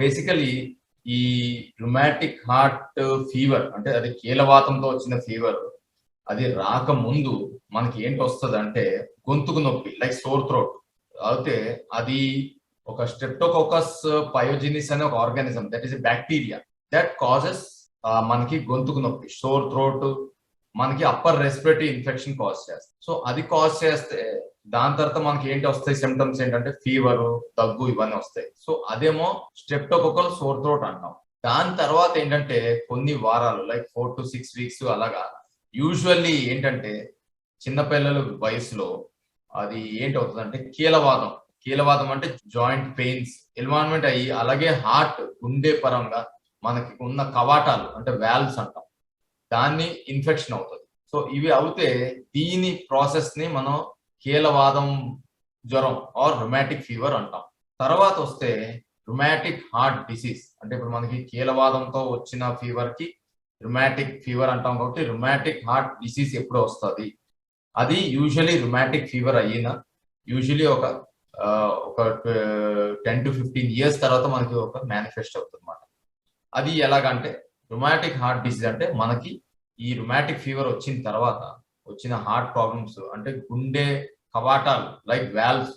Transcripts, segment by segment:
Basically ఈ rheumatic heart fever అంటే అది కీలవాతంతో వచ్చిన ఫీవర్ అది రాకముందు మనకి ఏంటి వస్తుంది అంటే గొంతుకు నొప్పి లైక్ సోర్ థ్రోట్ అయితే అది ఒక స్ట్రెప్టోకోకస్ పయోజినిస్ అనే ఒక organism that is a bacteria that causes మనకి గొంతుకు నొప్పి సోర్ థ్రోట్ మనకి అప్పర్ రెస్పిరేటరీ ఇన్ఫెక్షన్ కాజ్ చేస్తుంది. సో అది కాజ్ చేస్తే దాని తర్వాత మనకి ఏంటి వస్తాయి సిమ్టమ్స్ ఏంటంటే ఫీవర్, దగ్గు ఇవన్నీ వస్తాయి. సో అదేమో స్ట్రెప్టోకోకల్ సోర్ థ్రోట్ అంటాం. దాని తర్వాత ఏంటంటే కొన్ని వారాలు లైక్ 4 to 6 వీక్స్ అలాగా యూజువల్లీ ఏంటంటే చిన్నపిల్లల వయసులో అది ఏంటి అవుతుందంటే కీలవాదం అంటే జాయింట్ పెయిన్స్ ఎన్వాన్మెంట్ అయ్యి అలాగే హార్ట్ గుండె పరంగా మనకి ఉన్న కవాటాలు అంటే వాల్వ్స్ అంటాం దాన్ని ఇన్ఫెక్షన్ అవుతుంది. సో ఇవి అవుతే దీని ప్రాసెస్ ని మనం కీలవాదం జ్వరం ఆర్ రుమాటిక్ ఫీవర్ అంటాం. తర్వాత వస్తే రుమాటిక్ హార్ట్ డిసీజ్ అంటే ఇప్పుడు మనకి కీలవాదంతో వచ్చిన ఫీవర్ కి రుమాటిక్ ఫీవర్ అంటాం కాబట్టి రుమాటిక్ హార్ట్ డిసీజ్ ఎప్పుడు వస్తుంది అది యూజువలీ రుమాటిక్ ఫీవర్ అయినా యూజువలీ ఒక 10 to 15 years తర్వాత మనకి ఒక మేనిఫెస్ట్ అవుతుంది అన్నమాట. అది ఎలాగంటే రుమాటిక్ హార్ట్ డిసీజ్ అంటే మనకి ఈ రుమాటిక్ ఫీవర్ వచ్చిన తర్వాత వచ్చిన హార్ట్ ప్రాబ్లమ్స్ అంటే గుండె కవాటాలు లైక్ వాల్వ్స్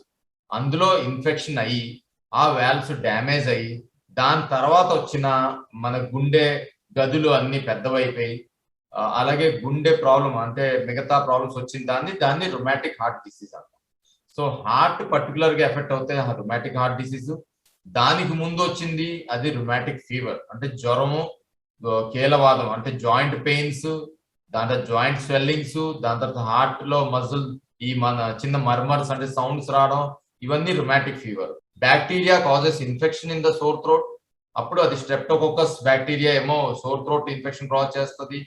అందులో ఇన్ఫెక్షన్ అయ్యి ఆ వాల్వ్స్ డ్యామేజ్ అయ్యి దాని తర్వాత వచ్చిన మన గుండె గదులు అన్ని పెద్దవైపోయి అలాగే గుండె ప్రాబ్లం అంటే మిగతా ప్రాబ్లమ్స్ వచ్చిన దాన్ని రుమాటిక్ హార్ట్ డిసీజ్ అంటాం. సో హార్ట్ పర్టికులర్ గా ఎఫెక్ట్ అవుతే రుమాటిక్ హార్ట్ డిసీజ్, దానికి ముందు వచ్చింది అది రుమాటిక్ ఫీవర్ అంటే జ్వరము, కీలవాదం అంటే జాయింట్ పెయిన్స్, దాంట్లో జాయింట్ స్వెల్లింగ్స్, దాని తర్వాత హార్ట్ లో మజిల్ ఈ మన చిన్న మర్మర్స్ అంటే సౌండ్స్ రావడం ఇవన్నీ rheumatic fever. Bacteria causes infection in the sore throat, అప్పుడు అది స్ట్రెప్టోకోకస్ బ్యాక్టీరియా ఏమో సోర్ థ్రోట్ ఇన్ఫెక్షన్ కాజ్ చేస్తుంది.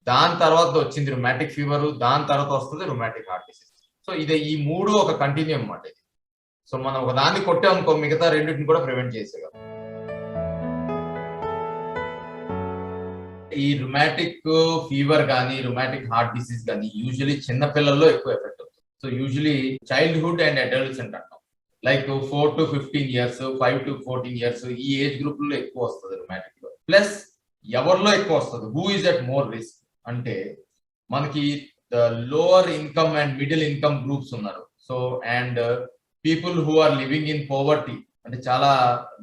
దాని తర్వాత వచ్చింది రుమాటిక్ ఫీవర్, దాని తర్వాత వస్తుంది రుమాటిక్ హార్ట్ డిసీజ్. సో ఇది ఈ మూడు ఒక కంటిన్యూమ్ అన్నమాట ఇది. సో మనం ఒక దాన్ని కొట్టామనుకో మిగతా రెండింటిని కూడా ప్రివెంట్ చేసేయగలం. ఈ రుమాటిక్ ఫీవర్ కానీ రుమాటిక్ హార్ట్ డిసీజ్ కానీ యూజువలీ చిన్న పిల్లల్లో ఎక్కువ ఎఫెక్ట్ అవుతుంది. So usually childhood and adolescent అంటాం like 4 to 15 years 5 to 14 years ఈ ఏజ్ గ్రూప్ లో ఎక్కువ వస్తుంది రుమాటిక్ లో. ప్లస్ ఎవరిలో ఎక్కువ వస్తుంది who is at more risk అంటే మనకి lower income and middle income groups ఉన్నారు. So and people who are living in poverty అంటే చాలా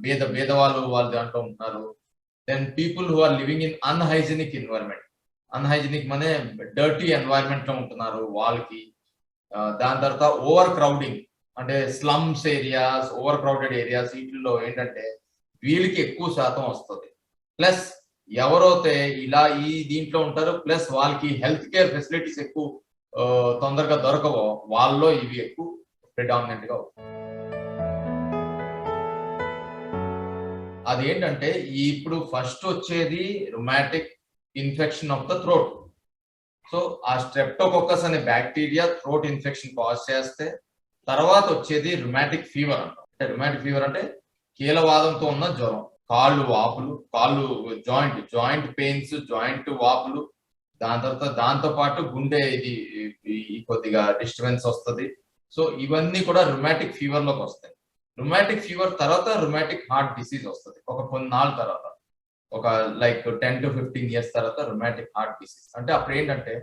పేదవాళ్ళు వాళ్ళు దాంట్లో ఉంటున్నారు. Then people who are living in unhygienic environment, unhygienic మనే డర్టీ ఎన్వైరన్మెంట్ లో ఉంటున్నారు వాళ్ళకి. దాని తర్వాత ఓవర్ క్రౌడింగ్ అంటే slums areas, overcrowded areas వీటిల్లో ఏంటంటే వీళ్ళకి ఎక్కువ శాతం వస్తుంది. ప్లస్ ఎవరైతే ఇలా ఈ దీంట్లో ఉంటారో ప్లస్ వాళ్ళకి హెల్త్ కేర్ ఫెసిలిటీస్ ఎక్కువ తొందరగా దొరకవో వాళ్ళలో ఇవి ఎక్కువ ప్రిడామినెంట్ గా అవుతాయి. అదేంటంటే ఇప్పుడు ఫస్ట్ వచ్చేది rheumatic infection of the throat. So ఆ స్ట్రెప్టోకోకస్ అనే బ్యాక్టీరియా థ్రోట్ ఇన్ఫెక్షన్ కాజ్ చేస్తే తర్వాత వచ్చేది రుమాటిక్ ఫీవర్ అంటాం. అంటే రుమాటిక్ ఫీవర్ అంటే కీలవాదంతో ఉన్న జ్వరం, కాళ్ళు వాపులు, కాళ్ళు జాయింట్ పెయిన్స్, జాయింట్ వాపులు, దాని తర్వాత దాంతో పాటు గుండె ఇది కొద్దిగా డిస్టర్బెన్స్ వస్తుంది. సో ఇవన్నీ కూడా రుమాటిక్ ఫీవర్ లోకి వస్తాయి. రుమాటిక్ ఫీవర్ తర్వాత రుమాటిక్ హార్ట్ డిసీజ్ వస్తుంది ఒక కొన్నాళ్ళ తర్వాత, ఒక లైక్ 10 to 15 years తర్వాత రుమాటిక్ హార్ట్ డిసీజ్. అంటే అప్పుడు ఏంటంటే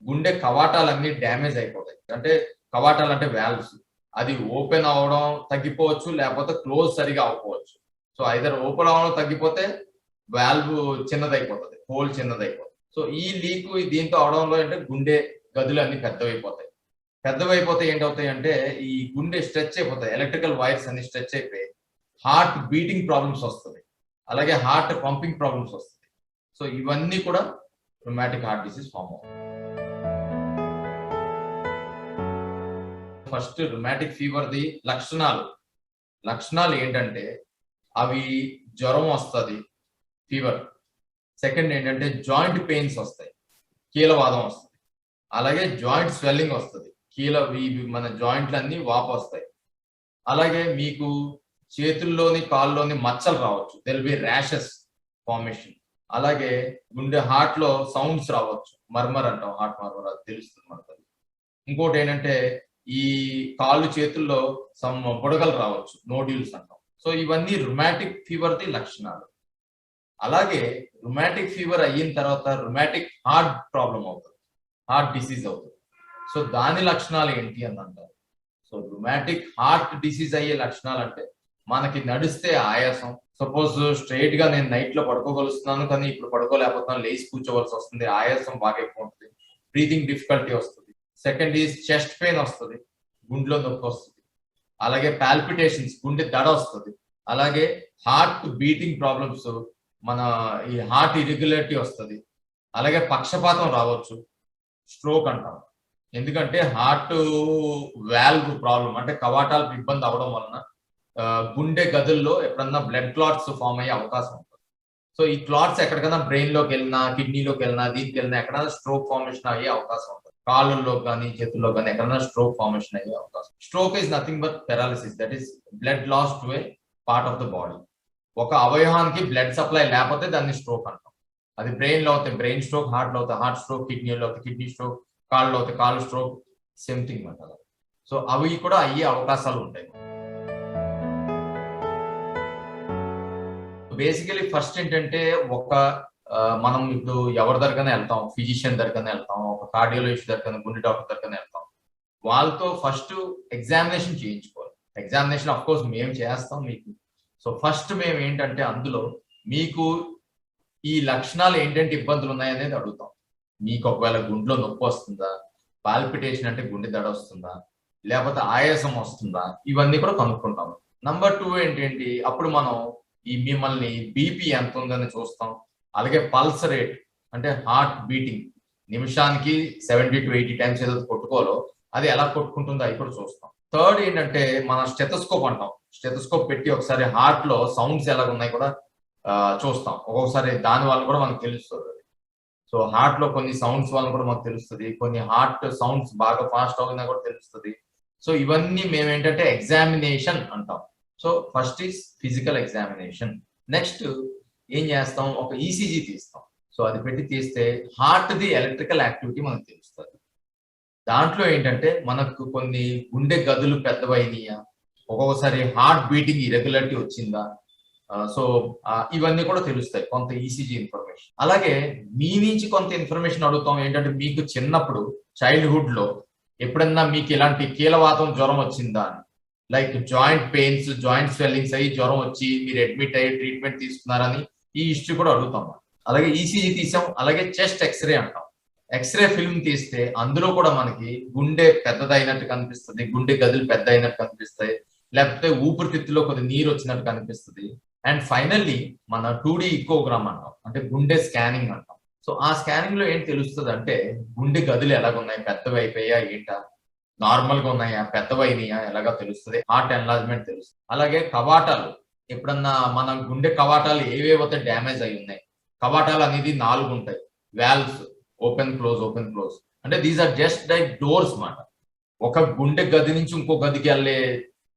గుండె కవాటాలన్నీ డ్యామేజ్ అయిపోతాయి. అంటే కవాటాలు అంటే వాల్వ్స్ అది ఓపెన్ అవడం తగ్గిపోవచ్చు, లేకపోతే క్లోజ్ సరిగా అవ్వకపోవచ్చు. సో ఐదర్ ఓపెన్ అవడం తగ్గిపోతే వాల్వ్ చిన్నదైపోతుంది, హోల్ చిన్నదైపోతుంది. సో ఈ లీక్ దీంతో అవడంలో అంటే గుండె గదులు అన్ని పెద్దవైపోతే ఏంటవుతాయి అంటే ఈ గుండె స్ట్రెచ్ అయిపోతాయి, ఎలక్ట్రికల్ వైర్స్ అన్ని స్ట్రెచ్ అయిపోయి హార్ట్ బీటింగ్ ప్రాబ్లమ్స్ వస్తుంది, అలాగే హార్ట్ పంపింగ్ ప్రాబ్లమ్స్ వస్తుంది. సో ఇవన్నీ కూడా రుమాటిక్ హార్ట్ డిసీజ్ ఫామ్ అవుతుంది. ఫస్ట్ రుమాటిక్ ఫీవర్ ది లక్షణాలు ఏంటంటే అవి జ్వరం వస్తుంది, ఫీవర్. సెకండ్ ఏంటంటే జాయింట్ పెయిన్స్ వస్తాయి, కీలవాదం వస్తుంది, అలాగే జాయింట్ స్వెల్లింగ్ వస్తుంది, మన జాయింట్లన్నీ వాపు వస్తాయి. అలాగే మీకు చేతుల్లోని కాళ్ళలోని మచ్చలు రావచ్చు, there will be rashes formation. అలాగే గుండె హార్ట్ లో సౌండ్స్ రావచ్చు, మర్మర్ అంటాం, హార్ట్ మర్మర్ అది తెలుస్తుంది మనకు. ఇంకోటి ఏంటంటే ఈ కాళ్ళు చేతుల్లో సమ్ బుడగలు రావచ్చు, నోడ్యూల్స్ అంటాం. సో ఇవన్నీ రుమాటిక్ ఫీవర్ ది లక్షణాలు. అలాగే రుమాటిక్ ఫీవర్ అయిన తర్వాత రుమాటిక్ హార్ట్ ప్రాబ్లం అవుతుంది, హార్ట్ డిసీజ్ అవుతుంది. సో దాని లక్షణాలు ఏంటి అని అంటారు. సో రుమాటిక్ హార్ట్ డిసీజ్ అయ్యే లక్షణాలు అంటే మనకి నడిస్తే ఆయాసం. సపోజ్ స్ట్రైట్ గా నేను నైట్ లో పడుకోగలుస్తున్నాను కానీ ఇప్పుడు పడుకోలేకపోతున్నాను, లేచి కూర్చోవలసి వస్తుంది, ఆయాసం బాగా ఎక్కువ ఉంటుంది, బ్రీతింగ్ డిఫికల్టీ వస్తుంది. సెకండ్ ఈజ్ చెస్ట్ పెయిన్ వస్తుంది, గుండెలో నొప్పి వస్తుంది. అలాగే పాల్పిటేషన్స్, గుండె దడ వస్తుంది. అలాగే హార్ట్ బీటింగ్ ప్రాబ్లమ్స్, మన ఈ హార్ట్ ఇరెగ్యులారిటీ వస్తుంది. అలాగే పక్షపాతం రావచ్చు, స్ట్రోక్ అంటాం. ఎందుకంటే హార్ట్ వాల్వ్ ప్రాబ్లం అంటే కవాటాలకు ఇబ్బంది అవడం వలన గుండె గదుల్లో ఎప్పుడన్నా బ్లడ్ క్లాట్స్ ఫామ్ అయ్యే అవకాశం ఉంటుంది. సో ఈ క్లాట్స్ ఎక్కడికైనా బ్రెయిన్ లోకి వెళ్ళినా, కిడ్నీలోకి వెళ్ళినా, దీనికి వెళ్ళినా ఎక్కడైనా స్ట్రోక్ ఫార్మేషన్ అయ్యే అవకాశం ఉంటుంది. కాళ్ళల్లో కానీ చేతుల్లో కానీ ఎక్కడైనా స్ట్రోక్ ఫార్మేషన్ అయ్యే అవకాశం. Stroke is nothing but paralysis, that is blood loss to a part of the body. ఒక అవయవానికి బ్లడ్ సప్లై లేకపోతే దాన్ని స్ట్రోక్ అంటాం. అది బ్రెయిన్ లో అవుతాయి బ్రెయిన్ స్ట్రోక్, హార్ట్ లో అవుతాయి హార్ట్ స్ట్రోక్, కిడ్నీలో అవుతాయి కిడ్నీ స్ట్రోక్, కాళ్ళు అవుతాయి కాళ్ళు స్ట్రోక్, సేమ్ థింగ్ అంటారు. సో అవి కూడా అయ్యే అవకాశాలు ఉంటాయి. బేసికలీ ఫస్ట్ ఏంటంటే మనం ఇప్పుడు ఎవరి దగ్గరనే వెళ్తాం, ఫిజిషియన్ దగ్గరనే వెళ్తాం, ఒక కార్డియాలజిస్ట్ దగ్గర, గుండె డాక్టర్ దగ్గరనే వెళ్తాం. వాళ్ళతో ఫస్ట్ ఎగ్జామినేషన్ చేయించుకోవాలి. ఎగ్జామినేషన్ ఆఫ్ కోర్స్ మేము చేస్తాం మీకు. సో ఫస్ట్ మేము ఏంటంటే అందులో మీకు ఈ లక్షణాలు ఏంటంటే ఇబ్బందులు ఉన్నాయనేది అడుగుతాం. మీకు ఒకవేళ గుండెలో నొప్పి వస్తుందా, పాల్పిటేషన్ అంటే గుండె దడ వస్తుందా, లేకపోతే ఆయాసం వస్తుందా, ఇవన్నీ కూడా కనుక్కుంటాం. నంబర్ 2 ఏంటంటే అప్పుడు మనం మిమ్మల్ని బీపీ ఎంత ఉందని చూస్తాం. అలాగే పల్స్ రేట్ అంటే హార్ట్ బీటింగ్ నిమిషానికి 70 to 80 టైమ్స్ ఏదో కొట్టుకోలో అది ఎలా కొట్టుకుంటుందో అవి కూడా చూస్తాం. థర్డ్ ఏంటంటే మన స్టెథోస్కోప్ అంటాం. స్టెథోస్కోప్ పెట్టి ఒకసారి హార్ట్ లో సౌండ్స్ ఎలా ఉన్నాయి కూడా చూస్తాం. ఒక్కొక్కసారి దాని వల్ల కూడా మనకు తెలుస్తుంది. సో హార్ట్ లో కొన్ని సౌండ్స్ వల్ల కూడా మనకు తెలుస్తుంది, కొన్ని హార్ట్ సౌండ్స్ బాగా ఫాస్ట్ అవుతున్నా కూడా తెలుస్తుంది. సో ఇవన్నీ మేము ఏంటంటే ఎగ్జామినేషన్ అంటాం. So first is physical examination. Next ఏం చేస్తాం, ఒక ఈసీజీ తీస్తాం. సో అది పెట్టి తీస్తే హార్ట్ ది ఎలక్ట్రికల్ యాక్టివిటీ మనకు తెలుస్తుంది. దాంట్లో ఏంటంటే మనకు కొన్ని గుండె గదులు పెద్దవైనయా, ఒక్కొక్కసారి హార్ట్ బీటింగ్ ఇరెగ్యులారిటీ వచ్చిందా, సో ఇవన్నీ కూడా తెలుస్తాయి కొంత ఈసీజీ ఇన్ఫర్మేషన్. అలాగే మీ నుంచి కొంత ఇన్ఫర్మేషన్ అడుగుతాం. ఏంటంటే మీకు చిన్నప్పుడు చైల్డ్హుడ్ లో ఎప్పుడన్నా మీకు ఇలాంటి కీలవాతం జ్వరం వచ్చిందా అని, like joint pains, joint swellings అయ్యి జ్వరం వచ్చి మీరు అడ్మిట్ అయ్యి ట్రీట్మెంట్ తీసుకున్నారని ఈ హిస్టరీ కూడా అడుగుతాం. అలాగే ఈసీజీ తీసాం. అలాగే చెస్ట్ ఎక్స్రే అంటాం. ఎక్స్రే ఫిల్మ్ తీస్తే అందులో కూడా మనకి గుండె పెద్దదైనట్టు కనిపిస్తుంది, గుండె గదులు పెద్ద అయినట్టు కనిపిస్తాయి, లేకపోతే ఊపిరితిత్తులో కొద్ది నీరు వచ్చినట్టు కనిపిస్తుంది. అండ్ ఫైనల్లీ మన 2D ఇకోగ్రామ్ అంటాం, అంటే గుండె స్కానింగ్ అంటాం. సో ఆ స్కానింగ్ లో ఏం తెలుస్తుంది అంటే గుండె గదులు ఎలాగున్నాయి, పెద్దవి అయిపోయా ఏంటా, నార్మల్ గా ఉన్నాయా, పెద్దవైనయా ఎలాగా తెలుస్తుంది. హార్ట్ ఎన్లార్జ్మెంట్ తెలుస్తుంది. అలాగే కవాటాలు, ఎప్పుడన్నా మన గుండె కవాటాలు ఏవేవైతే డ్యామేజ్ అయి ఉన్నాయి, కవాటాలు అనేది 4 ఉంటాయి. Valves, open close open close, అంటే these are just like doors మాట. ఒక గుండె గది నుంచి ఇంకో గదికి వెళ్ళే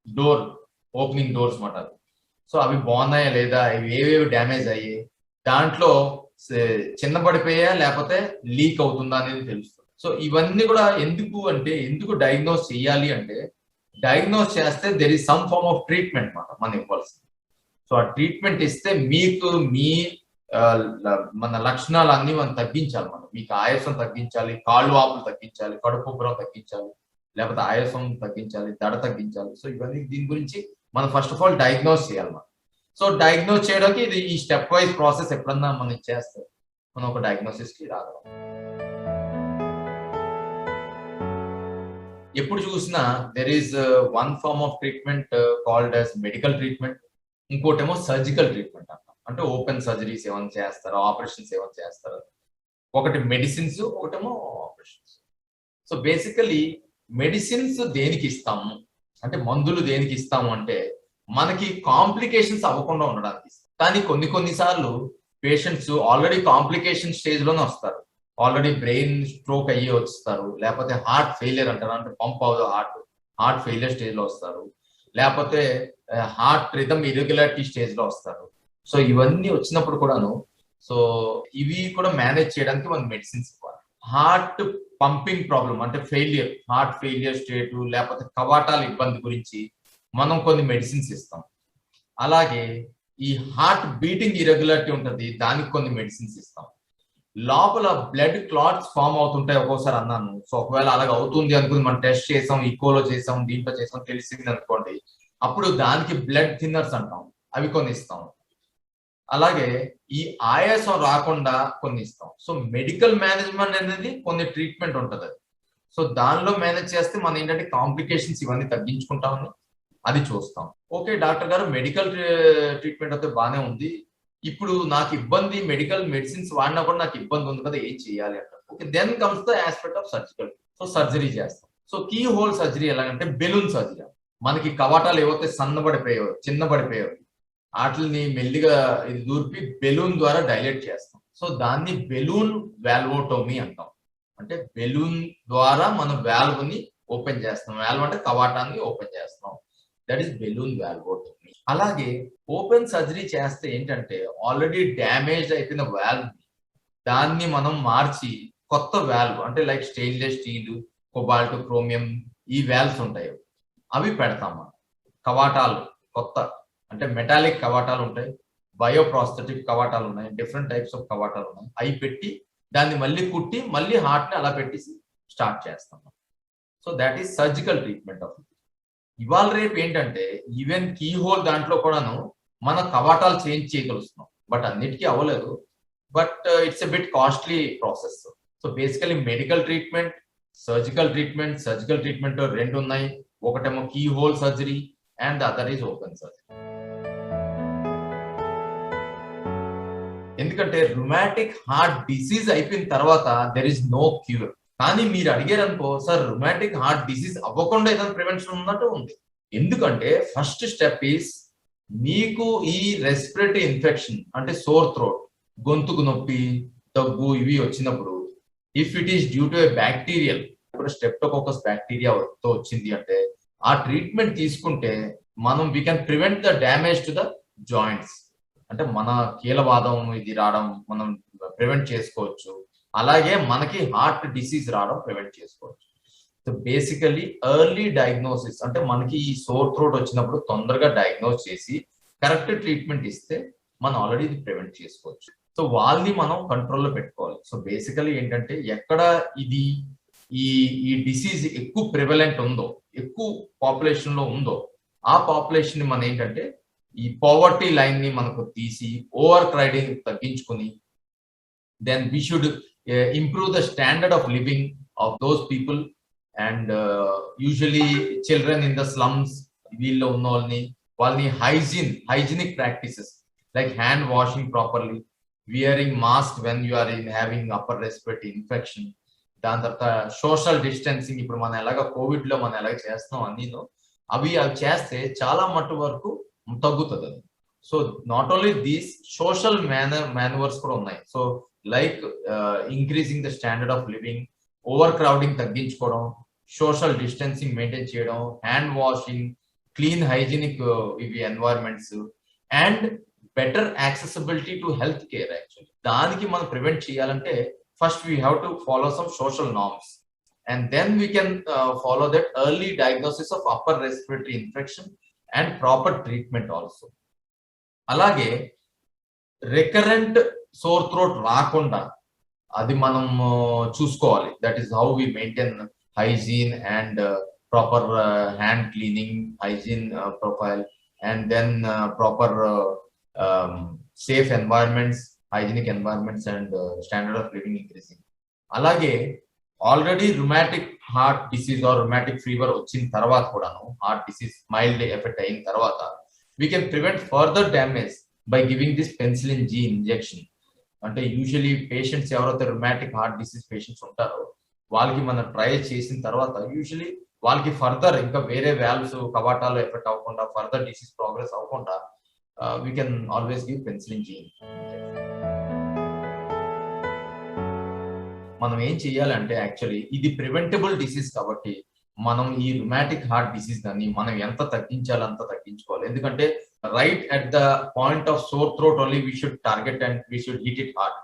డోర్, ఓపెనింగ్ డోర్స్ మాట. సో అవి బాగున్నాయా లేదా, ఇవి ఏవేవి డ్యామేజ్ అయ్యాయి, దాంట్లో చిన్న పడిపోయా లేకపోతే లీక్ అవుతుందా అనేది తెలుస్తుంది. సో ఇవన్నీ కూడా ఎందుకు డయాగ్నోస్ చేయాలి అంటే, డయాగ్నోస్ చేస్తే there is some form of treatment మాట మనం ఇవ్వాల్సింది. సో ఆ ట్రీట్మెంట్ ఇస్తే మీకు మన లక్షణాలు అన్ని మనం తగ్గించాలి. మీకు ఆయాసం తగ్గించాలి, కాళ్ళు వాపులు తగ్గించాలి, కడుపు ఉబ్బరం తగ్గించాలి, లేకపోతే ఆయాసం తగ్గించాలి, దడ తగ్గించాలి. సో ఇవన్నీ దీని గురించి మనం ఫస్ట్ ఆఫ్ ఆల్ డయాగ్నోస్ చేయాలి. సో డయాగ్నోస్ చేయడానికి ఇది ఈ స్టెప్ వైజ్ ప్రాసెస్ ఎప్పుడన్నా మనం చేస్తే మనం ఒక డయాగ్నోసిస్ కి రాగలం. ఎప్పుడు చూసినా there is one form of treatment called as medical treatment, ఇంకోటేమో సర్జికల్ ట్రీట్మెంట్ అంటాం. అంటే ఓపెన్ సర్జరీస్ ఏమైనా చేస్తారా, ఆపరేషన్స్ ఏమైనా చేస్తారా. ఒకటి మెడిసిన్స్, ఒకటేమో ఆపరేషన్స్. సో బేసికలీ మెడిసిన్స్ దేనికి ఇస్తాము అంటే, మందులు దేనికి ఇస్తాము అంటే మనకి కాంప్లికేషన్స్ అవ్వకుండా ఉండడానికి ఇస్తాం. కానీ కొన్నిసార్లు పేషెంట్స్ ఆల్రెడీ కాంప్లికేషన్ స్టేజ్ లోనే వస్తారు. ఆల్రెడీ బ్రెయిన్ స్ట్రోక్ అయ్యి వస్తారు, లేకపోతే హార్ట్ ఫెయిలియర్ అంటారు, అంటే పంప్ అవ్వదు హార్ట్ ఫెయిలియర్ స్టేజ్ లో వస్తారు, లేకపోతే హార్ట్ రిథమ్ ఇరెగ్యులారిటీ స్టేజ్ లో వస్తారు. సో ఇవన్నీ వచ్చినప్పుడు కూడాను సో ఇవి కూడా మేనేజ్ చేయడానికి మనం మెడిసిన్స్ ఇవ్వాలి. హార్ట్ పంపింగ్ ప్రాబ్లం అంటే హార్ట్ ఫెయిలియర్ స్టేట్, లేకపోతే కవాటాల ఇబ్బంది గురించి మనం కొన్ని మెడిసిన్స్ ఇస్తాం. అలాగే ఈ హార్ట్ బీటింగ్ ఇరెగ్యులారిటీ ఉంటుంది, దానికి కొన్ని మెడిసిన్స్ ఇస్తాం. లోపల బ్లడ్ క్లాట్స్ ఫామ్ అవుతుంటాయి ఒక్కోసారి అన్నాను. సో ఒకవేళ అలాగ అవుతుంది అనుకుని మనం టెస్ట్ చేసాం, ఈకోలో చేసాం, దీంట్లో చేసాం, తెలిసింది అనుకోండి, అప్పుడు దానికి బ్లడ్ థిన్నర్స్ అంటాం, అవి కొన్ని ఇస్తాం. అలాగే ఈ ఆయాసం రాకుండా కొన్ని ఇస్తాం. సో మెడికల్ మేనేజ్మెంట్ అనేది కొన్ని ట్రీట్మెంట్ ఉంటుంది. సో దానిలో మేనేజ్ చేస్తే మనం ఏంటంటే కాంప్లికేషన్స్ ఇవన్నీ తగ్గించుకుంటామని అది చూస్తాం. ఓకే డాక్టర్ గారు, మెడికల్ ట్రీట్మెంట్ అయితే బాగానే ఉంది, ఇప్పుడు నాకు ఇబ్బంది, మెడికల్ మెడిసిన్స్ వాడినా కూడా నాకు ఇబ్బంది ఉంది కదా, ఏం చేయాలి అంటారు. Okay, then comes the aspect of surgical. So surgery చేస్తాం. సో కీ హోల్ సర్జరీ ఎలాగంటే బెలూన్ సర్జరీ. మనకి కవాటాలు ఏవైతే సన్నబడిపోయాయో, చిన్నబడిపోయాయో, వాటిని మెల్లిగా ఇది దూర్పి బెలూన్ ద్వారా డైలేట్ చేస్తాం. సో దాన్ని బెలూన్ వాల్వోటోమీ అంటాం. అంటే బెలూన్ ద్వారా మనం వాల్వ్ ని ఓపెన్ చేస్తాం. వాల్వ్ అంటే కవాటాన్ని ఓపెన్ చేస్తాం. That is balloon valvotomy. అలాగే ఓపెన్ సర్జరీ చేస్తే ఏంటంటే ఆల్రెడీ డ్యామేజ్ అయిపోయిన వాల్వ్ దాన్ని మనం మార్చి కొత్త వాల్వ్ అంటే like stainless steel, cobalt, chromium, ఈ వాల్వ్స్ ఉంటాయి, అవి పెడతాం. కవాటాలు కొత్త అంటే మెటాలిక్ కవాటాలు ఉంటాయి, బయోప్రాస్థెటిక్ కవాటాలు ఉన్నాయి, డిఫరెంట్ టైప్స్ ఆఫ్ కవాటాలు ఉన్నాయి, అవి పెట్టి దాన్ని మళ్ళీ కుట్టి మళ్ళీ హార్ట్ ని అలా పెట్టేసి స్టార్ట్ చేస్తాం. So that is surgical treatment of. ఇవాళ రేపు ఏంటంటే ఈవెన్ కీ హోల్ దాంట్లో కూడాను మన కవాటాలు చేంజ్ చేయగలుగుతున్నాం, బట్ అన్నిటికీ అవ్వలేదు. But it's a bit costly process. So basically medical treatment, surgical treatment రెండు ఉన్నాయి. ఒకటేమో keyhole surgery and other is open surgery. ఎందుకంటే రుమాటిక్ హార్ట్ డిసీజ్ అయిపోయిన తర్వాత దెర్ ఇస్ నో క్యూర్. కానీ మీరు అడిగారు అనుకో, సార్ రుమాటిక్ హార్ట్ డిసీజ్ అవ్వకుండా ఏదైనా ప్రివెన్షన్ ఉన్నట్టు ఉంది. ఎందుకంటే ఫస్ట్ స్టెప్ ఈస్ మీకు ఈ రెస్పిరేటరీ ఇన్ఫెక్షన్ అంటే సోర్ థ్రోట్, గొంతుకు నొప్పి, దగ్గు ఇవి వచ్చినప్పుడు if it is due to A bacterial, ఇప్పుడు స్ట్రెప్టోకోకస్ బ్యాక్టీరియాతో వచ్చింది అంటే ఆ ట్రీట్మెంట్ తీసుకుంటే మనం we can prevent the damage to the joints. అంటే మన కీలవాదం ఇది రావడం మనం ప్రివెంట్ చేసుకోవచ్చు. అలాగే మనకి హార్ట్ డిసీజ్ రావడం ప్రివెంట్ చేసుకోవచ్చు. సో బేసికలీ ఎర్లీ డయాగ్నోసిస్ అంటే మనకి ఈ సోర్ థ్రోట్ వచ్చినప్పుడు తొందరగా డయాగ్నోస్ చేసి కరెక్ట్ ట్రీట్మెంట్ ఇస్తే మనం ఆల్రెడీ ఇది ప్రివెంట్ చేసుకోవచ్చు. సో వాళ్ళని మనం కంట్రోల్లో పెట్టుకోవాలి. సో బేసికలీ ఏంటంటే ఎక్కడ ఇది ఈ డిసీజ్ ఎక్కువ ప్రివలెంట్ ఉందో, ఎక్కువ పాపులేషన్ లో ఉందో, ఆ పాపులేషన్ ని మనం ఏంటంటే ఈ పావర్టీ లైన్ ని మనకు తీసి ఓవర్ క్రైడింగ్ తగ్గించుకుని then we should improve the standard of living of those people and usually children in the slums, వీళ్ళలో ఉన్న వాళ్ళని hygienic practices like hand washing properly, wearing mask when you are in having upper respiratory infection, దాని తర్వాత social distancing, ఇప్పుడు మనం ఎలాగ Covid లో మనం ఎలాగ చేస్తున్నాం అన్నీను అవి చేస్తే చాలా మట్టు వరకు తగ్గుతుంది అది. So not only these social manoeuvres కూడా ఉన్నాయి. So like increasing the standard of living, over crowding తగ్గించుకోవడం, సోషల్ డిస్టెన్సింగ్ మెయింటైన్ చేయడం, హ్యాండ్ వాషింగ్, క్లీన్ హైజీనిక్ ఇవి environments and better accessibility to health care. Actually దానికి మనం ప్రివెంట్ చేయాలంటే first we have to follow some social norms and then we can follow that early diagnosis of upper respiratory infection and proper treatment also. అలాగే recurrent sore throat రాకుండా అది మనం చూసుకోవాలి. that is how we maintain hygiene and proper hand cleaning, hygiene profile and then proper safe environments, hygienic environments and standard of living increasing. అలాగే already rheumatic heart disease or rheumatic fever వచ్చిన తర్వాత కూడాను, heart disease mild effect అయిన తర్వాత we can prevent further damage by giving this penicillin G injection. అంటే usually patients ఎవరైతే rheumatic heart disease patients ఉంటారో వాళ్ళకి మనం ట్రై చేసిన తర్వాత యూజువలీ వాళ్ళకి ఫర్దర్ ఇంకా వేరే వాల్వ్స్ కవాటాలు ఎఫెక్ట్ అవ్వకుండా, ఫర్దర్ డిసీజ్ ప్రోగ్రెస్ అవ్వకుండా we can always give penicillin G. మనం ఏం చేయాలంటే యాక్చువల్లీ ఇది ప్రివెంటబుల్ డిసీజ్ కాబట్టి మనం ఈ రుమాటిక్ హార్ట్ డిసీజ్ దాన్ని మనం ఎంత తగ్గించాలో అంత తగ్గించుకోవాలి. ఎందుకంటే right at the point of sore throat only we should target and we should hit it hard.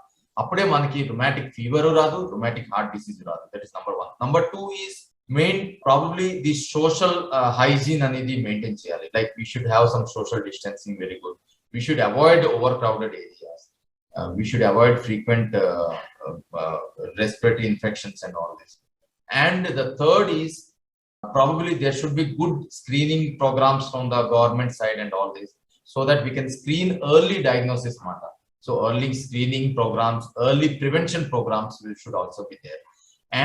అప్పుడే మనకి రుమాటిక్ ఫీవర్ రాదు, రుమాటిక్ హార్ట్ డిసీజ్ రాదు. That is number 1. Number 2 is main probably the social hygiene అనేది maintain చేయాలి. Like we should have some social distancing very good. We should avoid over crowded areas. We should avoid frequent respiratory infections and all this. And the third is probably there should be good screening programs from the government side and all this, so that we can screen early diagnosis matter. So early screening programs, early prevention programs should also be there,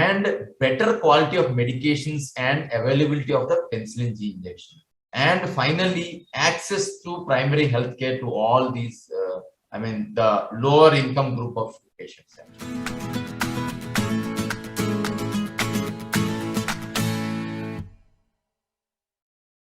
and better quality of medications and availability of the penicillin G injection, and finally access to primary health care to all these the lower income group of patients.